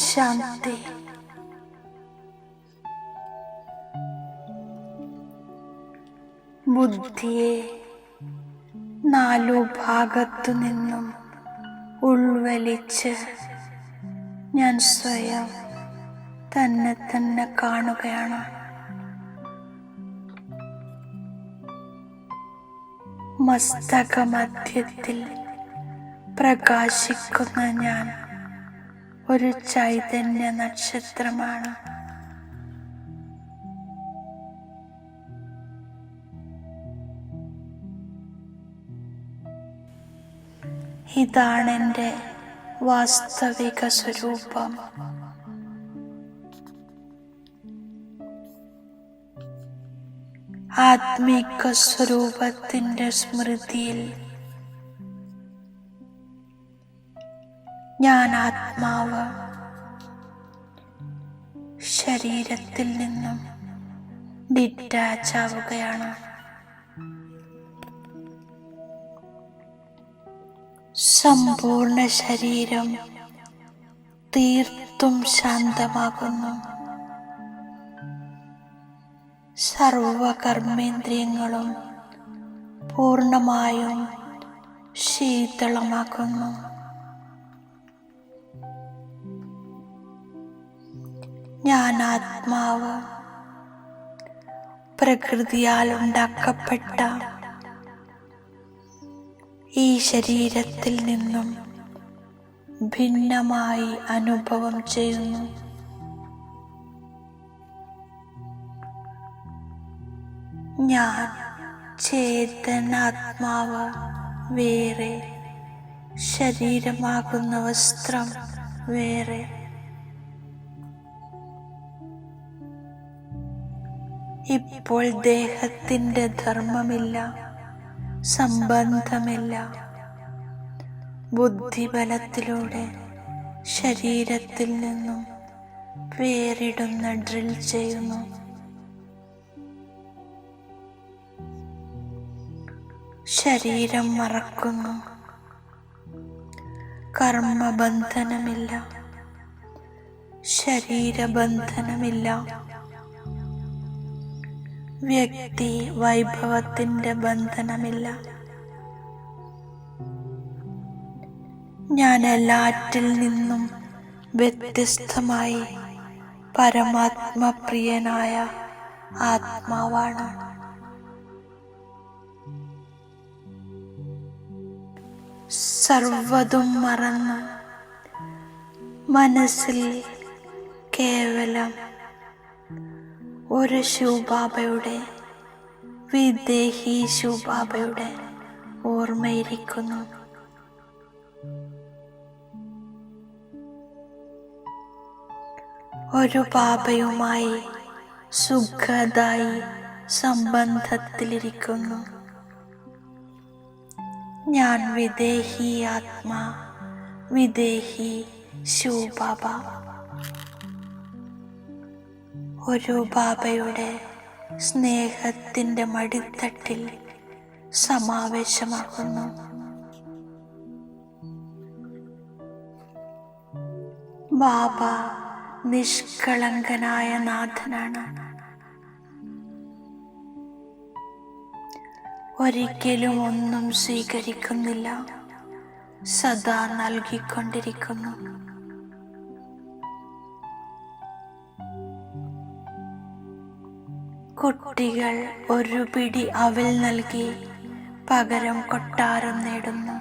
ശാന്തി. ബുദ്ധിയെ നാലു ഭാഗത്തു നിന്നും ഉൾവലിച്ച് ഞാൻ സ്വയം തന്നെ കാണുകയാണ്. മസ്തകമധ്യത്തിൽ പ്രകാശിക്കുന്ന ഞാൻ ഒരു ചൈതന്യ നക്ഷത്രമാണ്. ഇതാണെൻ്റെ വാസ്തവിക സ്വരൂപം. ആത്മീക സ്വരൂപത്തിൻ്റെ സ്മൃതിയിൽ ഞാൻ ആത്മാവ് ശരീരത്തിൽ നിന്നും ഡിറ്റാച്ച് ആവുകയാണ്. സമ്പൂർണ്ണ ശരീരം തീർത്തും ശാന്തമാകുന്നു. സർവകർമ്മേന്ദ്രിയങ്ങളും പൂർണ്ണമായും ശീതളമാകുന്നു. ഞാൻ ആത്മാവ് പ്രകൃതിയാൽ ഉണ്ടാക്കപ്പെട്ട ഈ ശരീരത്തിൽ നിന്നും ഭിന്നമായി അനുഭവം ചെയ്യുന്നു. ഞാൻ ചേതനാത്മാവ് വേറെ, ശരീരമാകുന്ന വസ്ത്രം വേറെ. ഇപ്പോൾ ദേഹത്തിൻ്റെ ധർമ്മമില്ല, സംബന്ധമില്ല. ബുദ്ധിബലത്തിലൂടെ ശരീരത്തിൽ നിന്നും വേറിടുന്ന ഡ്രിൽ ചെയ്യുന്നു. ശരീരം മറക്കുന്നു. കർമ്മബന്ധനമില്ല, ശരീരബന്ധനമില്ല. വ്യക്തി വൈഭവത്തിൻ്റെ ബന്ധനമില്ല. ഞാൻ എല്ലാറ്റിൽ നിന്നും വ്യത്യസ്തമായി പരമാത്മപ്രിയനായ ആത്മാവാണ്. സർവ്വതും മറന്ന് മനസ്സിൽ കേവലം ഒരു ശിവബാബയുടെ, വിദേഹി ശിവബാബയുടെ ഓർമ്മയിരിക്കുന്നു. ഒരു ബാബയുമായി സുഖദായി സംബന്ധത്തിലിരിക്കുന്നു. ഞാൻ വിദേഹി ആത്മാ, വിദേഹി ശിവബാബ. ഒരു ബാബയുടെ സ്നേഹത്തിൻ്റെ മടിത്തട്ടിൽ സമാവേശമാകുന്നു. ബാബ നിഷ്കളങ്കനായ നാഥനാണ്. ഒരിക്കലും ഒന്നും സ്വീകരിക്കുന്നില്ല, സദാ നൽകിക്കൊണ്ടിരിക്കുന്നു. കുട്ടികൾ ഒരു പിടി അവൽ നൽകി പകരം കൊട്ടാരം നേടുന്നു.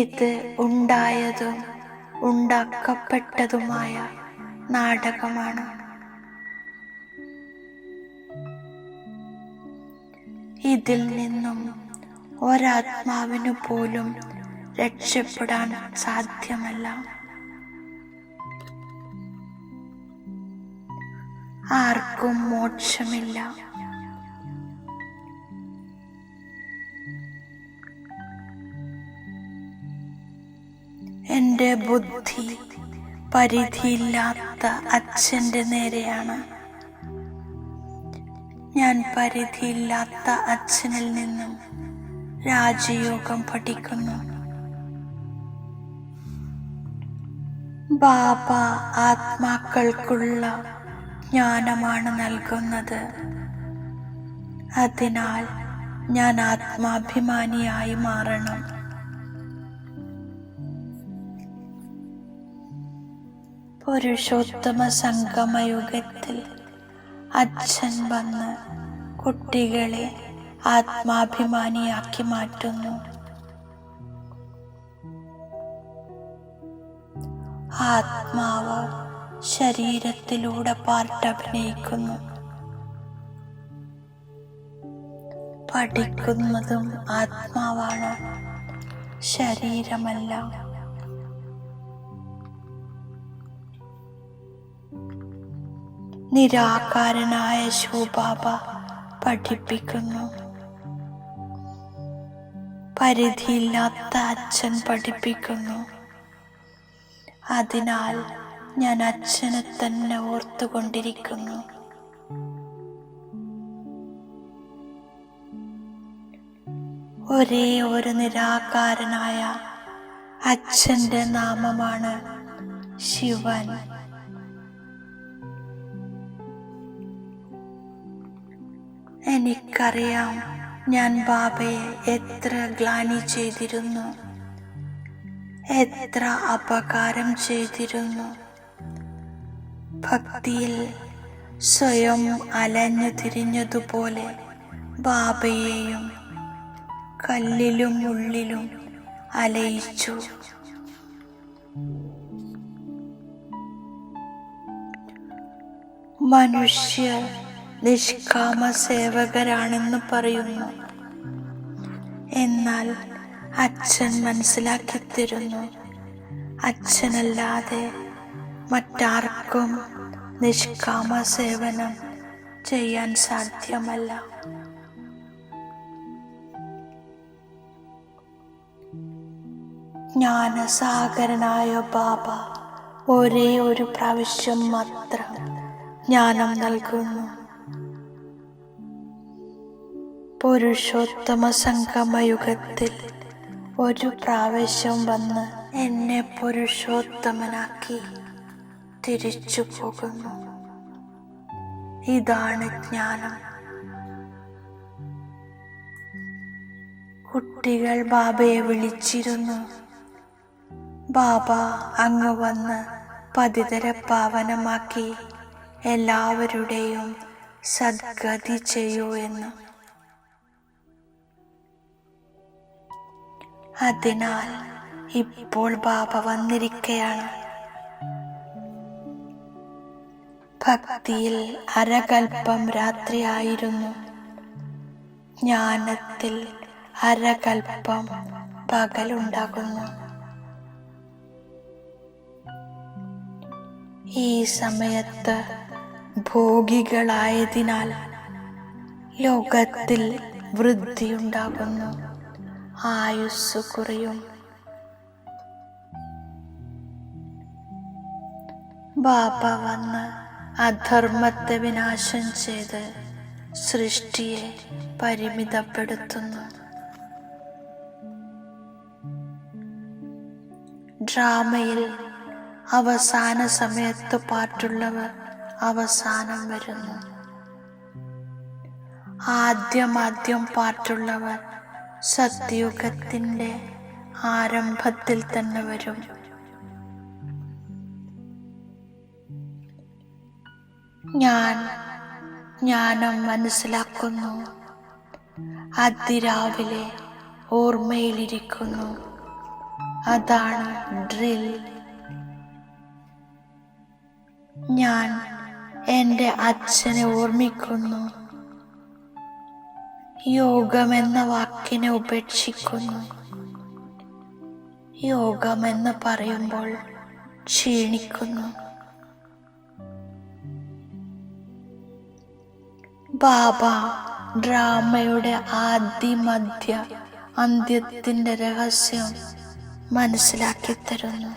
ഇത് ഉണ്ടായതും ഉണ്ടാക്കപ്പെട്ടതുമായ നാടകമാണ്. ഇതിൽ നിന്നും ഒരാത്മാവിനു പോലും രക്ഷപ്പെടാൻ സാധ്യമല്ല. ആർക്കും മോക്ഷമില്ല. എൻ്റെ ബുദ്ധി പരിധിയില്ലാത്ത അച്ഛൻ്റെ നേരെയാണ്. ഞാൻ പരിധിയില്ലാത്ത അച്ഛനിൽ നിന്നും രാജയോഗം പഠിക്കുന്നു. ബാബ ആത്മാക്കൾക്കുള്ള ജ്ഞാനമാണ് നൽകുന്നത്. അതിനാൽ ഞാൻ ആത്മാഭിമാനിയായി മാറണം. പുരുഷോത്തമ സംഗമയുഗത്തിൽ അച്ഛൻ വന്ന് കുട്ടികളെ ആത്മാഭിമാനിയാക്കി മാറ്റുന്നു. ആത്മാവ് ശരീരത്തിലൂടെ പാട്ടഭിനയിക്കുന്നു. പഠിക്കുന്നതും ആത്മാവാണ്, ശരീരമല്ല. നിരാകാരനായ ശിവബാബ പഠിപ്പിക്കുന്നു. പരിധിയില്ലാത്ത അച്ഛൻ പഠിപ്പിക്കുന്നു. അതിനാൽ ഞാൻ അച്ഛനെ തന്നെ ഓർത്തുകൊണ്ടിരിക്കുന്നു. ഒരേ ഒരു നിരാകാരനായ അച്ഛൻ്റെ നാമമാണ് ശിവൻ. എനിക്കറിയാം ഞാൻ ബാബയെ എത്ര ഗ്ലാനി ചെയ്തിരുന്നു, എത്ര അപകാരം ചെയ്തിരുന്നു. ഭക്തിയിൽ സ്വയം അലഞ്ഞു തിരിഞ്ഞതുപോലെ ബാബയെയും കല്ലിലും ഉള്ളിലും അലയിച്ചു. മനുഷ്യർ നിഷ്കാമ സേവകരാണെന്ന് പറയുന്നു. എന്നാൽ അച്ഛൻ മനസ്സിലാക്കി തരുന്നു, അച്ഛനല്ലാതെ മറ്റാർക്കും നിഷ്കാമ സേവനം ചെയ്യാൻ സാധ്യമല്ല. ജ്ഞാനസാഗരനായ ബാബ ഒരേ ഒരു പ്രാവശ്യം മാത്രം ജ്ഞാനം നൽകുന്നു. പുരുഷോത്തമ സംഗമയുഗത്തിൽ ഒരു പ്രാവശ്യം വന്ന് എന്നെ പുരുഷോത്തമനാക്കി തിരിച്ചു പോകുന്നു. ഇതാണ് ജ്ഞാനം. കുട്ടികൾ ബാബയെ വിളിച്ചിരുന്നു, ബാബ അങ്ങ് വന്ന് പതിതരെ പാവനമാക്കി എല്ലാവരുടെയും സദ്ഗതി ചെയ്യൂ എന്ന്. അതിനാൽ ഇപ്പോൾ ബാബ വന്നിരിക്കുകയാണ്. ഭക്തിയിൽ അരകൽപ്പം രാത്രിയായിരുന്നു, ജ്ഞാനത്തിൽ അരകൽപ്പം പകലുണ്ടാകുന്നു. ഈ സമയത്ത് ഭോഗികളായതിനാൽ ലോകത്തിൽ വൃദ്ധിയുണ്ടാകുന്നു, ആയുസ് കുറയും. ബാബ വന്ന് അധർമ്മത്തെ വിനാശം ചെയ്ത് സൃഷ്ടിയെ പരിമിതപ്പെടുത്തുന്നു. ഡ്രാമയിൽ അവസാന സമയത്ത് പാട്ടുള്ളവർ അവസാനം വരുന്നു. ആദ്യം പാട്ടുള്ളവർ സത്യുഗത്തിൻ്റെ ആരംഭത്തിൽ തന്നെ വരും. ഞാൻ ജ്ഞാനം മനസ്സിലാക്കുന്നു, അതിരാവിലെ ഓർമ്മയിലിരിക്കുന്നു. അതാണ് ഡ്രിൽ. ഞാൻ എൻ്റെ അച്ഛനെ ഓർമ്മിക്കുന്നു. യോഗമെന്ന വാക്കിനെ ഉപേക്ഷിക്കുന്നു. യോഗമെന്ന് പറയുമ്പോൾ ക്ഷീണിക്കുന്നു. ബാബ ഡ്രാമയുടെ ആദി മധ്യ അന്ത്യത്തിൻ്റെ രഹസ്യം മനസ്സിലാക്കി തരുന്നു.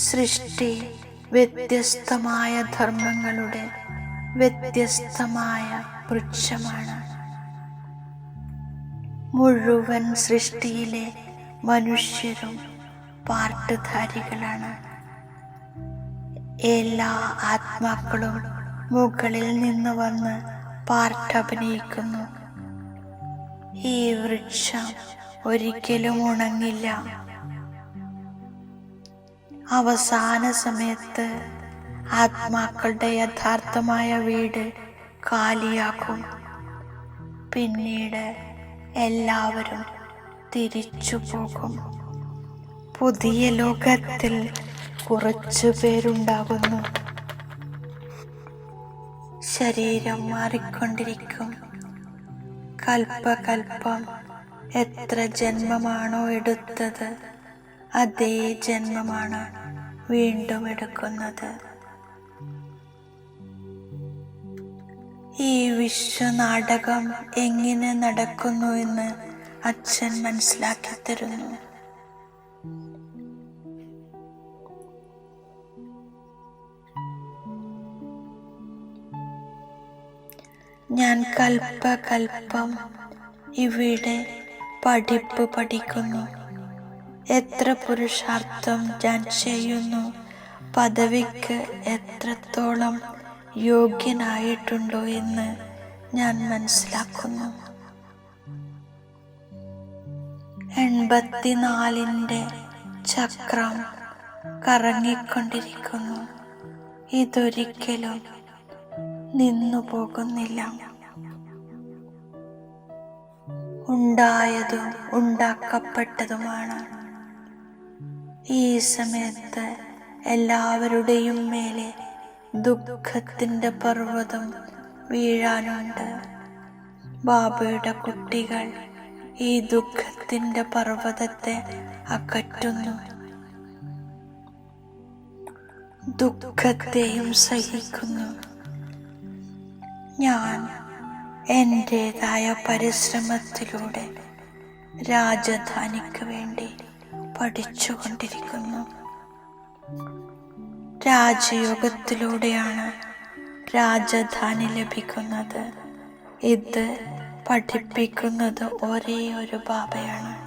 സൃഷ്ടി വ്യത്യസ്തമായ ധർമ്മങ്ങളുടെ വ്യത്യസ്തമായ വൃക്ഷമാണ്. മുഴുവൻ സൃഷ്ടിയിലെ മനുഷ്യരും പാർട്ടുധാരികളാണ്. എല്ലാ ആത്മാക്കളും മുകളിൽ നിന്ന് വന്ന് പാർട്ട് അഭിനയിക്കുന്നു. ഈ വൃക്ഷം ഒരിക്കലും ഉണങ്ങില്ല. അവസാന സമയത്ത് ആത്മാക്കളുടെ യഥാർത്ഥമായ വീട് കാലിയാക്കും. പിന്നീട് എല്ലാവരും തിരിച്ചു പോകും. പുതിയ ലോകത്തിൽ കുറച്ചു പേരുണ്ടാകുന്നു. ശരീരം മാറിക്കൊണ്ടിരിക്കും. കൽപ്പകൽപ്പം എത്ര ജന്മമാണോ എടുത്തത്, അതേ ജന്മമാണ് വീണ്ടും എടുക്കുന്നത്. ഈ വിശ്വനാടകം എങ്ങനെ നടക്കുന്നു എന്ന് അച്ഛൻ മനസ്സിലാക്കി തരുന്നു. ഞാൻ കൽപ്പകൽപ്പം ഇവിടെ പഠിപ്പ് പഠിക്കുന്നു. എത്ര പുരുഷാർത്ഥം ഞാൻ ചെയ്യുന്നു, പദവിക്ക് എത്രത്തോളം യോഗ്യനായിട്ടുണ്ടോ എന്ന് ഞാൻ മനസ്സിലാക്കുന്നു. 84 ചക്രം കറങ്ങിക്കൊണ്ടിരിക്കുന്നു. ഇതൊരിക്കലും നിന്നു പോകുന്നില്ല. ഉണ്ടായതും ഉണ്ടാക്കപ്പെട്ടതുമാണ്. ഈ സമയത്ത് എല്ലാവരുടെയും മേലെ ദുഃഖത്തിന്റെ പർവ്വതം വീഴാനുണ്ട്. ബാബയുടെ കുട്ടികൾ ഈ ദുഃഖത്തിന്റെ പർവ്വതത്തെ അകറ്റുന്നു. ദുഃഖത്തെയും സഹിക്കുന്നു. ഞാൻ എൻ്റെതായ പരിശ്രമത്തിലൂടെ രാജധാനിക്ക് വേണ്ടി പഠിച്ചുകൊണ്ടിരിക്കുന്നു. രാജയോഗത്തിലൂടെയാണ് രാജധാനി ലഭിക്കുന്നത്. ഇത് പഠിപ്പിക്കുന്നത് ഒരേ ഒരു ബാബയാണ്.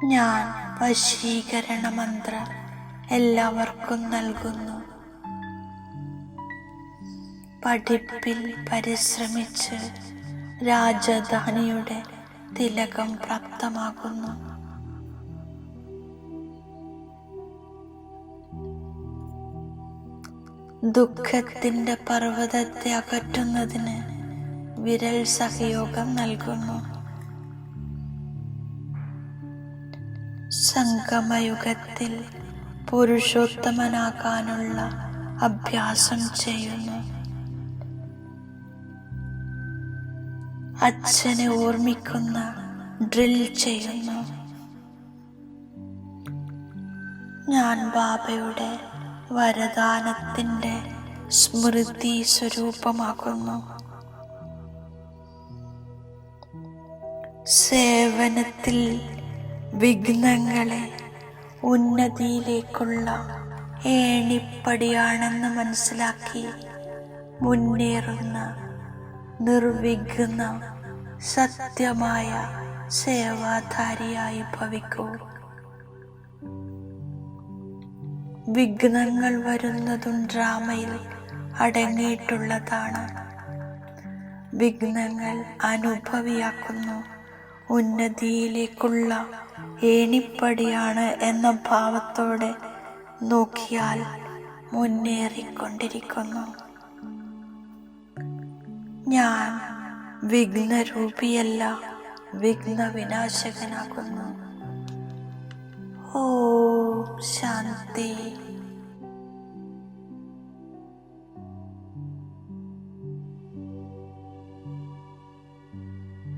ഞാൻ വശീകരണ മന്ത്രം എല്ലാവർക്കും നൽകുന്നു. പഠിപ്പിൽ പരിശ്രമിച്ച് രാജധാനിയുടെ തിലകം പ്രാപ്തമാകുന്നു. ദുഃഖത്തിന്റെ പർവ്വതത്തെ അകറ്റുന്നതിന് വിരൽ സഹയോഗം നൽകുന്നു. സംഗമയുഗത്തിൽ പുരുഷോത്തമനാകാനുള്ള അഭ്യാസം ചെയ്യുന്നു. അച്ഛനെ ഓർമ്മിക്കുന്ന ഡ്രിൽ ചെയ്യുന്നു. ഞാൻ ബാബയുടെ വരദാനത്തിന്റെ സ്മൃതി സ്വരൂപമാകുന്നു. സേവനത്തിൽ വിഘ്നങ്ങളെ ഉന്നതിയിലേക്കുള്ള ഏണിപ്പടിയാണെന്ന് മനസ്സിലാക്കി മുന്നേറുന്ന നിർവിഘ്ന സത്യമായ സേവാധാരിയായി ഭവിക്കൂ. വിഘ്നങ്ങൾ വരുന്നതും ഡ്രാമയിൽ അടങ്ങിയിട്ടുള്ളതാണ്. വിഘ്നങ്ങൾ അനുഭവിയാക്കുന്നു. ഉന്നതിയിലേക്കുള്ള ഏണിപ്പടിയാണ് എന്ന ഭാവത്തോടെ നോക്കിയാൽ മുന്നേറിക്കൊണ്ടിരിക്കുന്നു. ഞാൻ വിഘ്നരൂപിയല്ല, വിഘ്ന വിനാശകനാകുന്നു. ഓം ശാന്തി.